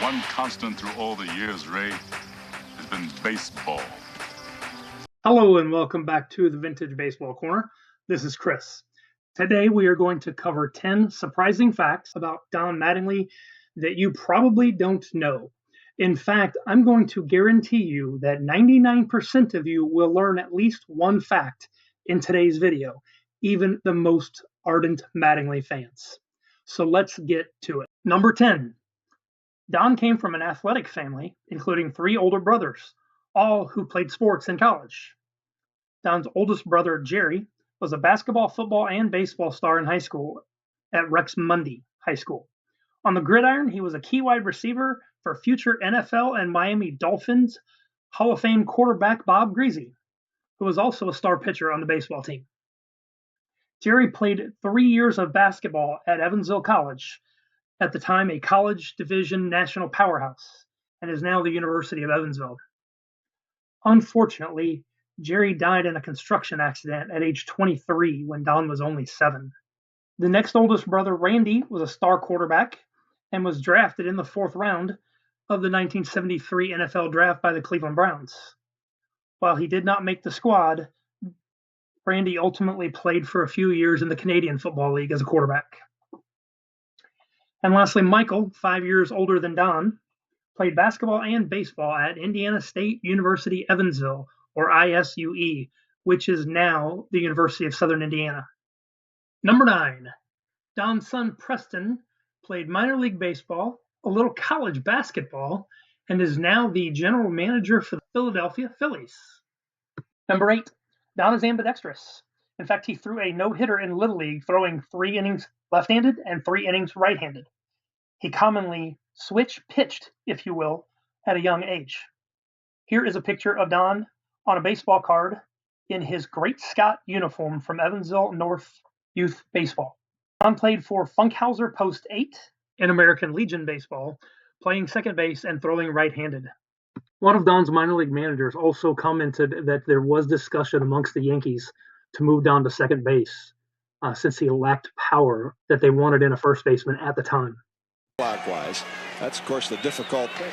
One constant through all the years, Ray, has been baseball. Hello and welcome back to the Vintage Baseball Corner. This is Chris. Today we are going to cover 10 surprising facts about Don Mattingly that you probably don't know. In fact, I'm going to guarantee you that 99% of you will learn at least one fact in today's video, even the most ardent Mattingly fans. So let's get to it. Number 10. Don came from an athletic family, including 3 older brothers, all who played sports in college. Don's oldest brother, Jerry, was a basketball, football, and baseball star in high school at Rex Mundy High School. On the gridiron, he was a key wide receiver for future NFL and Miami Dolphins Hall of Fame quarterback Bob Greasy, who was also a star pitcher on the baseball team. Jerry played 3 years of basketball at Evansville College, at the time a college division national powerhouse, and is now the University of Evansville. Unfortunately, Jerry died in a construction accident at age 23 when Don was only 7. The next oldest brother, Randy, was a star quarterback and was drafted in the 4th round of the 1973 NFL draft by the Cleveland Browns. While he did not make the squad, Randy ultimately played for a few years in the Canadian Football League as a quarterback. And lastly, Michael, 5 years older than Don, played basketball and baseball at Indiana State University Evansville, or ISUE, which is now the University of Southern Indiana. Number 9, Don's son Preston played minor league baseball, a little college basketball, and is now the general manager for the Philadelphia Phillies. Number 8, Don is ambidextrous. In fact, he threw a no-hitter in Little League, throwing 3 innings left-handed and 3 innings right-handed. He commonly switch-pitched, if you will, at a young age. Here is a picture of Don on a baseball card in his Great Scott uniform from Evansville North Youth Baseball. Don played for Funkhauser Post 8 in American Legion Baseball, playing second base and throwing right-handed. One of Don's minor league managers also commented that there was discussion amongst the Yankees to move Don to second base since he lacked power that they wanted in a first baseman at the time. Clockwise. That's, of course, the difficult thing.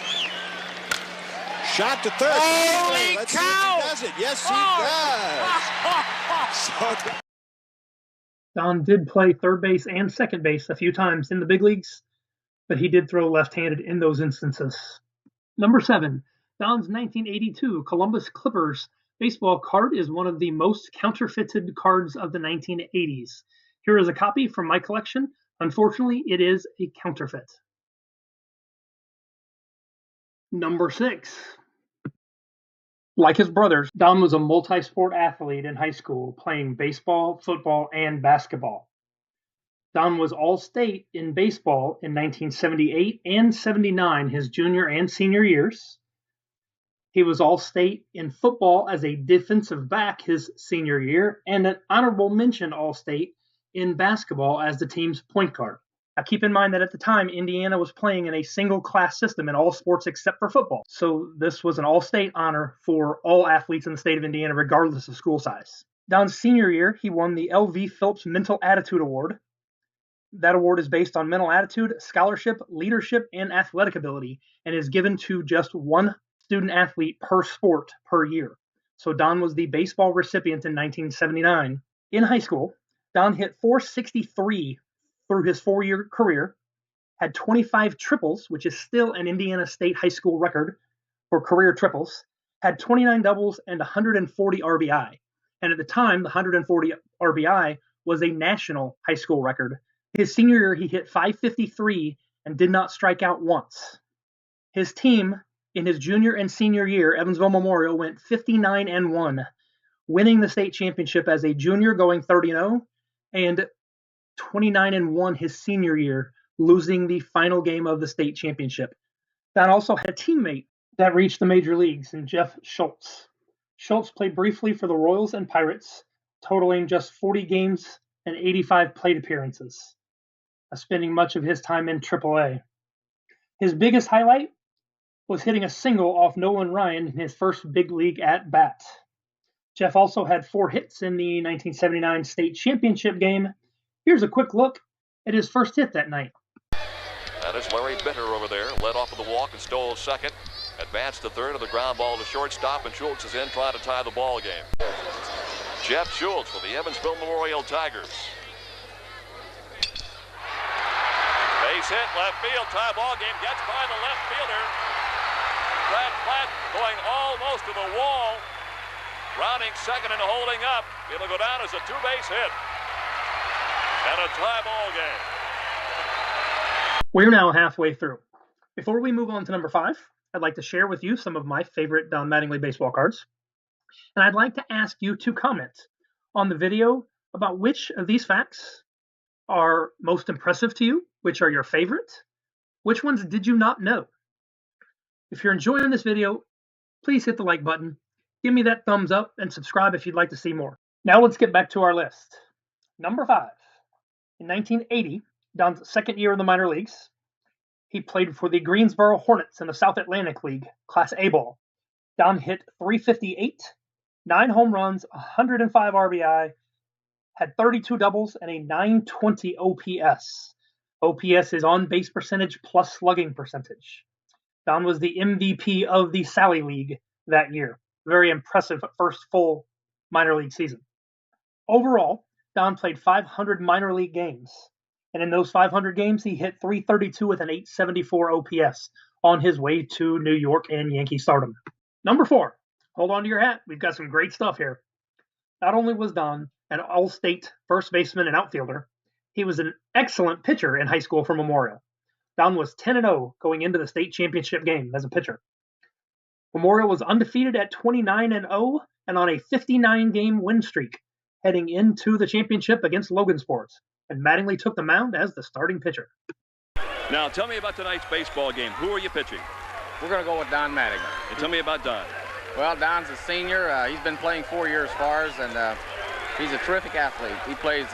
Shot to third. Holy Let's cow! see if he does it. Yes, he does. Don did play third base and second base a few times in the big leagues, but he did throw left-handed in those instances. Number 7, Don's 1982 Columbus Clippers baseball card is one of the most counterfeited cards of the 1980s. Here is a copy from my collection. Unfortunately, it is a counterfeit. Number 6. Like his brothers, Don was a multi-sport athlete in high school, playing baseball, football, and basketball. Don was All-State in baseball in 1978 and 79, his junior and senior years. He was All-State in football as a defensive back his senior year, and an honorable mention All-State in basketball as the team's point guard. Now keep in mind that at the time, Indiana was playing in a single-class system in all sports except for football. So this was an All-State honor for all athletes in the state of Indiana, regardless of school size. Don's senior year, he won the L.V. Phillips Mental Attitude Award. That award is based on mental attitude, scholarship, leadership, and athletic ability, and is given to just one student athlete per sport per year. So Don was the baseball recipient in 1979. In high school, Don hit .463 through his 4-year career, had 25 triples, which is still an Indiana State high school record for career triples, had 29 doubles and 140 RBI. And at the time, the 140 RBI was a national high school record. His senior year, he hit .553 and did not strike out once. His team in his junior and senior year, Evansville Memorial, went 59-1, winning the state championship as a junior, going 30-0, and 29-1 his senior year, losing the final game of the state championship. Don also had a teammate that reached the major leagues in Jeff Schultz. Schultz played briefly for the Royals and Pirates, totaling just 40 games and 85 plate appearances, spending much of his time in AAA. His biggest highlight was hitting a single off Nolan Ryan in his first big league at bat. Jeff also had 4 hits in the 1979 state championship game. Here's a quick look at his first hit that night. That is Larry Bitter over there. Led off of the walk and stole second. Advanced to third of the ground ball to shortstop, and Schultz is in trying to tie the ball game. Jeff Schultz for the Evansville Memorial Tigers. Base hit, left field, tie ball game, gets by the left fielder. Brad Platt going almost to the wall. Rounding second and holding up. It'll go down as a two-base hit. And a tie ball game. We're now halfway through. Before we move on to number 5, I'd like to share with you some of my favorite Don Mattingly baseball cards. And I'd like to ask you to comment on the video about which of these facts are most impressive to you, which are your favorite, which ones did you not know. If you're enjoying this video, please hit the like button, give me that thumbs up, and subscribe if you'd like to see more. Now let's get back to our list. Number 5. In 1980, Don's second year in the minor leagues, he played for the Greensboro Hornets in the South Atlantic League, Class A ball. Don hit .358, 9 home runs, 105 RBI, had 32 doubles, and a .920 OPS. OPS is on-base percentage plus slugging percentage. Don was the MVP of the Sally League that year. Very impressive first full minor league season. Overall, Don played 500 minor league games. And in those 500 games, he hit .332 with an .874 OPS on his way to New York and Yankee stardom. Number 4. Hold on to your hat. We've got some great stuff here. Not only was Don an all-state first baseman and outfielder, he was an excellent pitcher in high school for Memorial. Don was 10-0 going into the state championship game as a pitcher. Memorial was undefeated at 29-0 and on a 59-game win streak heading into the championship against Logansport. And Mattingly took the mound as the starting pitcher. Now, tell me about tonight's baseball game. Who are you pitching? We're going to go with Don Mattingly. And tell me about Don. Well, Don's a senior. He's been playing 4 years for us, and he's a terrific athlete. He plays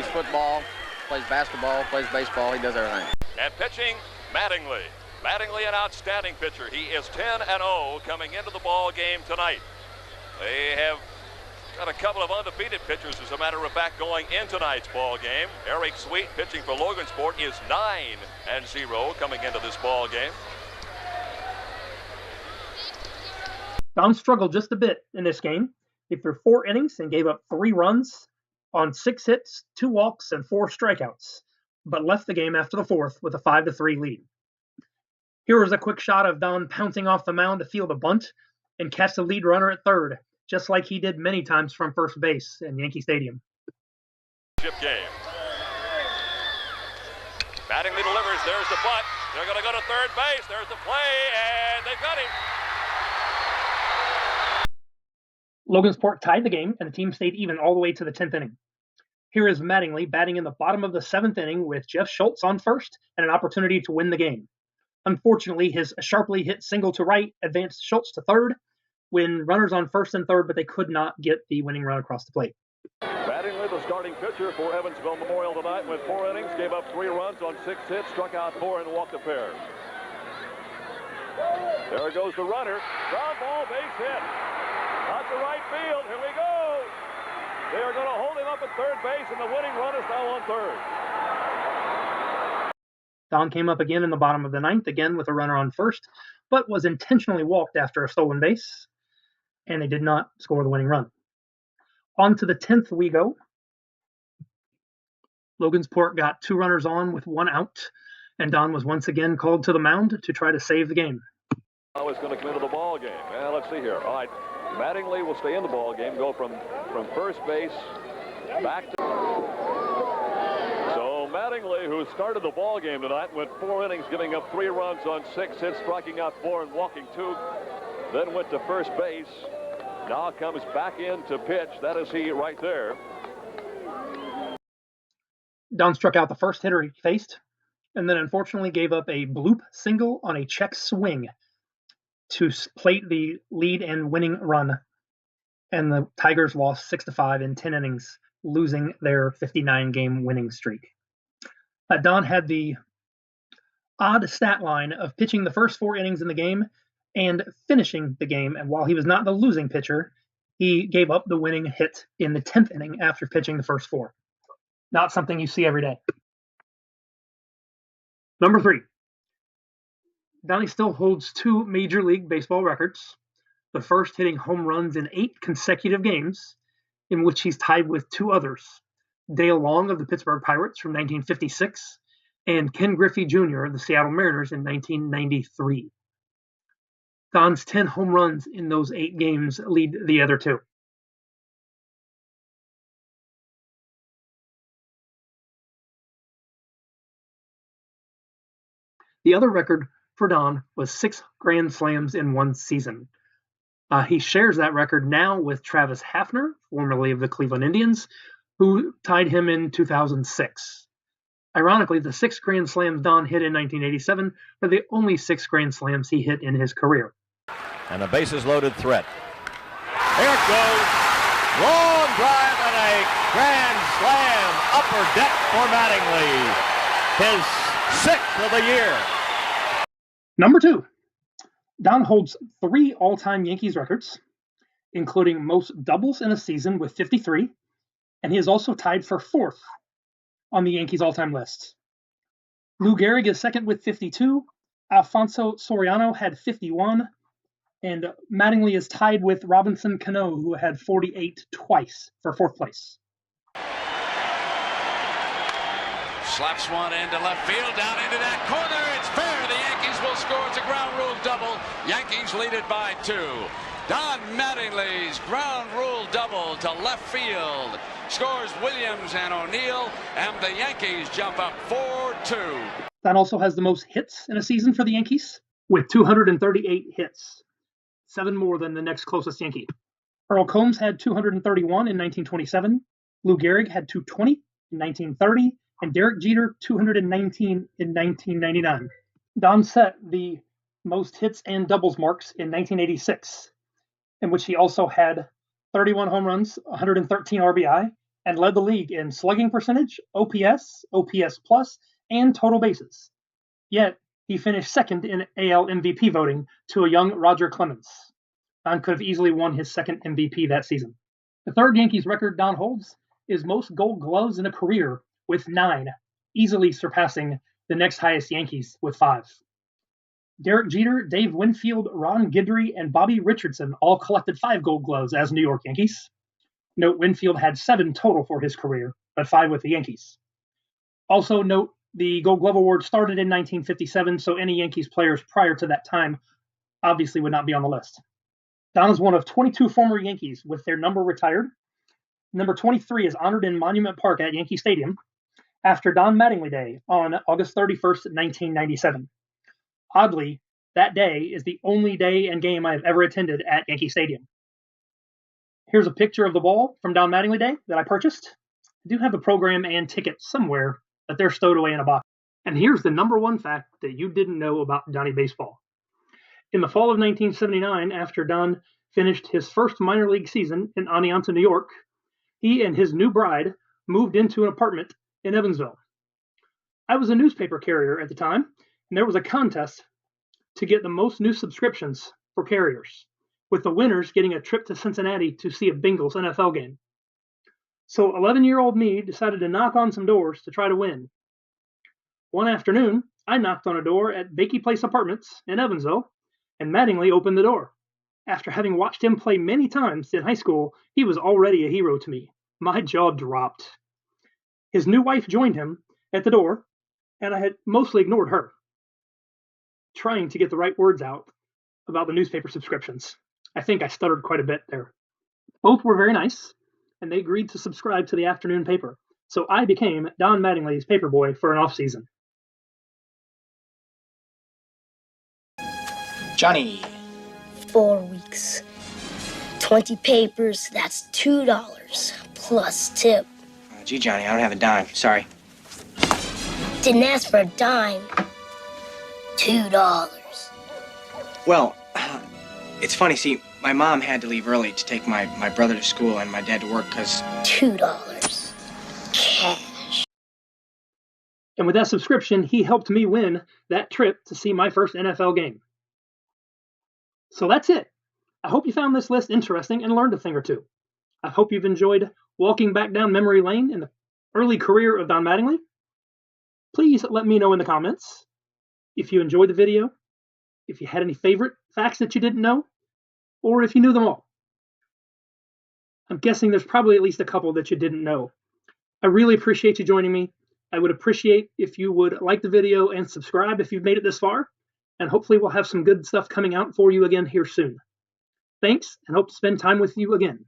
football, plays basketball, plays baseball. He does everything. And pitching, Mattingly. Mattingly, an outstanding pitcher. He is 10-0 coming into the ball game tonight. They have got a couple of undefeated pitchers, as a matter of fact, going in tonight's ball game. Eric Sweet, pitching for Logansport, is 9-0 coming into this ball game. Don struggled just a bit in this game. He threw 4 innings and gave up 3 runs on 6 hits, 2 walks, and 4 strikeouts, but left the game after the 4th with a 5-3 lead. Here was a quick shot of Don pouncing off the mound to field a bunt and catch the lead runner at third, just like he did many times from first base in Yankee Stadium. Chip game. Mattingly delivers. There's the bunt. They're going to go to third base. There's the play, and they've got him. Logansport tied the game, and the team stayed even all the way to the 10th inning. Here is Mattingly batting in the bottom of the 7th inning with Jeff Schultz on first and an opportunity to win the game. Unfortunately, his sharply hit single to right advanced Schultz to third, when runners on first and third, but they could not get the winning run across the plate. Mattingly, the starting pitcher for Evansville Memorial tonight, went 4 innings, gave up 3 runs on 6 hits, struck out 4 and walked a pair. There goes the runner. Ground ball, base hit. Out to right field. Here we go. They are going to hold him up at third base, and the winning run is now on third. Don came up again in the bottom of the 9th, again with a runner on first, but was intentionally walked after a stolen base, and they did not score the winning run. On to the 10th we go. Logansport got 2 runners on with 1 out, and Don was once again called to the mound to try to save the game. Now he's going to come into the ball game. Well, let's see here. All right, Mattingly will stay in the ball game, go from first base back to... So Mattingly, who started the ball game tonight, went 4 innings, giving up 3 runs on 6 hits, striking out 4 and walking 2, then went to first base. Now comes back in to pitch. That is he right there. Don struck out the first hitter he faced, and then unfortunately gave up a bloop single on a check swing to plate the lead and winning run. And the Tigers lost 6-5 in 10 innings, losing their 59-game winning streak. Don had the odd stat line of pitching the first 4 innings in the game and finishing the game. And while he was not the losing pitcher, he gave up the winning hit in the 10th inning after pitching the first 4. Not something you see every day. Number 3. Donnie still holds 2 Major League Baseball records. The first hitting home runs in 8 consecutive games, in which he's tied with 2 others, Dale Long of the Pittsburgh Pirates from 1956 and Ken Griffey Jr. of the Seattle Mariners in 1993. Don's 10 home runs in those 8 games lead the other 2. The other record for Don was 6 Grand Slams in one season. He shares that record now with Travis Hafner, formerly of the Cleveland Indians, who tied him in 2006. Ironically, the 6 Grand Slams Don hit in 1987 are the only 6 Grand Slams he hit in his career. And a bases-loaded threat. Here it goes. Long drive and a grand slam upper deck for Mattingly. His 6th of the year. Number 2. Don holds 3 all-time Yankees records, including most doubles in a season with 53, and he is also tied for 4th on the Yankees all-time list. Lou Gehrig is second with 52, Alfonso Soriano had 51, and Mattingly is tied with Robinson Cano, who had 48 twice for 4th place. Slaps one into left field, down into that corner. It's fair. The Yankees will score. It's a ground rule double. Yankees lead it by 2. Don Mattingly's ground rule double to left field scores Williams and O'Neill, and the Yankees jump up 4-2. Don also has the most hits in a season for the Yankees, with 238 hits, 7 more than the next closest Yankee. Earl Combs had 231 in 1927, Lou Gehrig had 220 in 1930, and Derek Jeter 219 in 1999. Don set the most hits and doubles marks in 1986, in which he also had 31 home runs, 113 RBI, and led the league in slugging percentage, OPS, OPS plus, and total bases. Yet, he finished second in AL MVP voting to a young Roger Clemens. Don could have easily won his second MVP that season. The third Yankees record Don holds is most Gold Gloves in a career with 9, easily surpassing the next highest Yankees with 5. Derek Jeter, Dave Winfield, Ron Guidry, and Bobby Richardson all collected 5 Gold Gloves as New York Yankees. Note Winfield had 7 total for his career, but 5 with the Yankees. Also note the Gold Glove Award started in 1957, so any Yankees players prior to that time obviously would not be on the list. Don is one of 22 former Yankees with their number retired. Number 23 is honored in Monument Park at Yankee Stadium after Don Mattingly Day on August 31st, 1997. Oddly, that day is the only day and game I have ever attended at Yankee Stadium. Here's a picture of the ball from Don Mattingly Day that I purchased. I do have the program and ticket somewhere, but they're stowed away in a box. And here's the number 1 fact that you didn't know about Donnie Baseball. In the fall of 1979, after Don finished his first minor league season in Oneonta, New York, he and his new bride moved into an apartment in Evansville. I was a newspaper carrier at the time, and there was a contest to get the most new subscriptions for carriers, with the winners getting a trip to Cincinnati to see a Bengals NFL game. So 11-year-old me decided to knock on some doors to try to win. One afternoon, I knocked on a door at Bakey Place Apartments in Evansville, and Mattingly opened the door. After having watched him play many times in high school, he was already a hero to me. My jaw dropped. His new wife joined him at the door, and I had mostly ignored her, trying to get the right words out about the newspaper subscriptions. I think I stuttered quite a bit there. Both were very nice, and they agreed to subscribe to the afternoon paper, so I became Don Mattingly's paperboy for an off-season. Johnny. 4 weeks. 20 papers, that's $2 plus tip. Gee, Johnny, I don't have a dime. Sorry. Didn't ask for a dime. $2. Well, it's funny. See, my mom had to leave early to take my brother to school and my dad to work because... $2. Cash. And with that subscription, he helped me win that trip to see my first NFL game. So that's it. I hope you found this list interesting and learned a thing or two. I hope you've enjoyed walking back down memory lane in the early career of Don Mattingly. Please let me know in the comments if you enjoyed the video, if you had any favorite facts that you didn't know, or if you knew them all. I'm guessing there's probably at least a couple that you didn't know. I really appreciate you joining me. I would appreciate if you would like the video and subscribe if you've made it this far, and hopefully we'll have some good stuff coming out for you again here soon. Thanks, and hope to spend time with you again.